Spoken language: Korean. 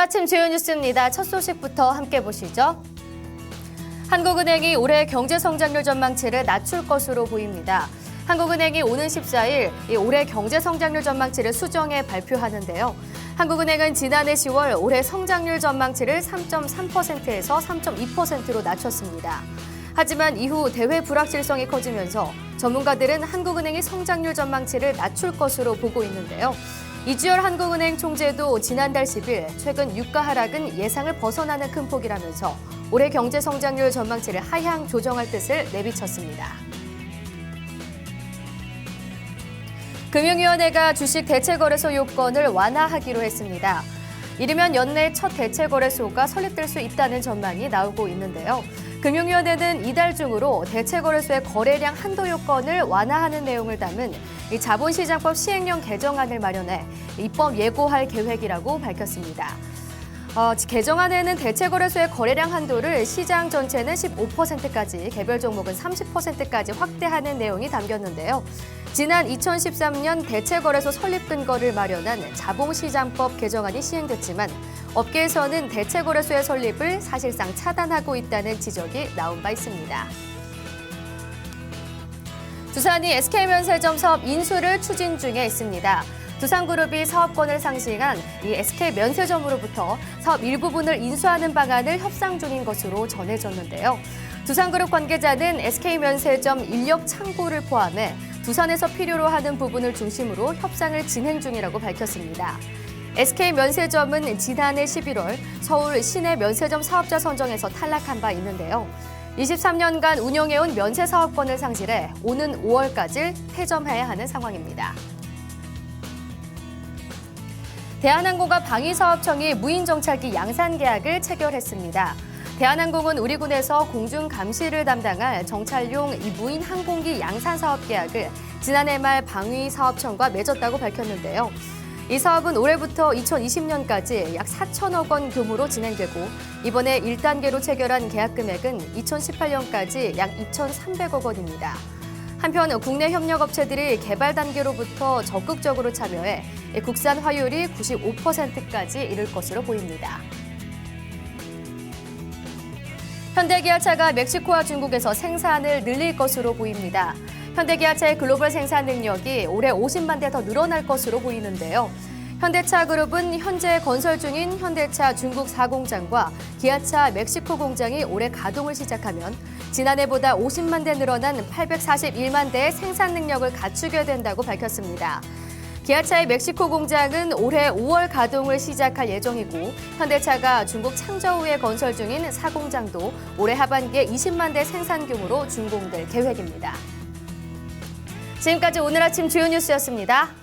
아침 주요 뉴스입니다. 첫 소식부터 함께 보시죠. 한국은행이 올해 경제성장률 전망치를 낮출 것으로 보입니다. 한국은행이 오는 14일 올해 경제성장률 전망치를 수정해 발표하는데요. 한국은행은 지난해 10월 올해 성장률 전망치를 3.3%에서 3.2%로 낮췄습니다. 하지만 이후 대외 불확실성이 커지면서 전문가들은 한국은행이 성장률 전망치를 낮출 것으로 보고 있는데요. 이주열 한국은행 총재도 지난달 10일 최근 유가 하락은 예상을 벗어나는 큰 폭이라면서 올해 경제 성장률 전망치를 하향 조정할 뜻을 내비쳤습니다. 금융위원회가 주식 대체거래소 요건을 완화하기로 했습니다. 이르면 연내 첫 대체거래소가 설립될 수 있다는 전망이 나오고 있는데요. 금융위원회는 이달 중으로 대체거래소의 거래량 한도 요건을 완화하는 내용을 담은 자본시장법 시행령 개정안을 마련해 입법 예고할 계획이라고 밝혔습니다. 개정안에는 대체거래소의 거래량 한도를 시장 전체는 15%까지, 개별 종목은 30%까지 확대하는 내용이 담겼는데요. 지난 2013년 대체거래소 설립 근거를 마련한 자본시장법 개정안이 시행됐지만 업계에서는 대체거래소의 설립을 사실상 차단하고 있다는 지적이 나온 바 있습니다. 두산이 SK면세점 사업 인수를 추진 중에 있습니다. 두산그룹이 사업권을 상실한 이 SK면세점으로부터 사업 일부분을 인수하는 방안을 협상 중인 것으로 전해졌는데요. 두산그룹 관계자는 SK면세점 인력 창구를 포함해 두산에서 필요로 하는 부분을 중심으로 협상을 진행 중이라고 밝혔습니다. SK면세점은 지난해 11월 서울 시내 면세점 사업자 선정에서 탈락한 바 있는데요. 23년간 운영해온 면세 사업권을 상실해 오는 5월까지 폐점해야 하는 상황입니다. 대한항공과 방위사업청이 무인정찰기 양산 계약을 체결했습니다. 대한항공은 우리군에서 공중 감시를 담당할 정찰용 무인 항공기 양산 사업 계약을 지난해 말 방위사업청과 맺었다고 밝혔는데요. 이 사업은 올해부터 2020년까지 약 4천억 원 규모로 진행되고 이번에 1단계로 체결한 계약 금액은 2018년까지 약 2,300억 원입니다. 한편 국내 협력업체들이 개발 단계로부터 적극적으로 참여해 국산 화율이 95%까지 이를 것으로 보입니다. 현대기아차가 멕시코와 중국에서 생산을 늘릴 것으로 보입니다. 현대기아차의 글로벌 생산 능력이 올해 50만 대 더 늘어날 것으로 보이는데요. 현대차 그룹은 현재 건설 중인 현대차 중국 4공장과 기아차 멕시코 공장이 올해 가동을 시작하면 지난해보다 50만 대 늘어난 841만 대의 생산 능력을 갖추게 된다고 밝혔습니다. 기아차의 멕시코 공장은 올해 5월 가동을 시작할 예정이고 현대차가 중국 창저우에 건설 중인 4공장도 올해 하반기에 20만 대 생산 규모로 준공될 계획입니다. 지금까지 오늘 아침 주요 뉴스였습니다.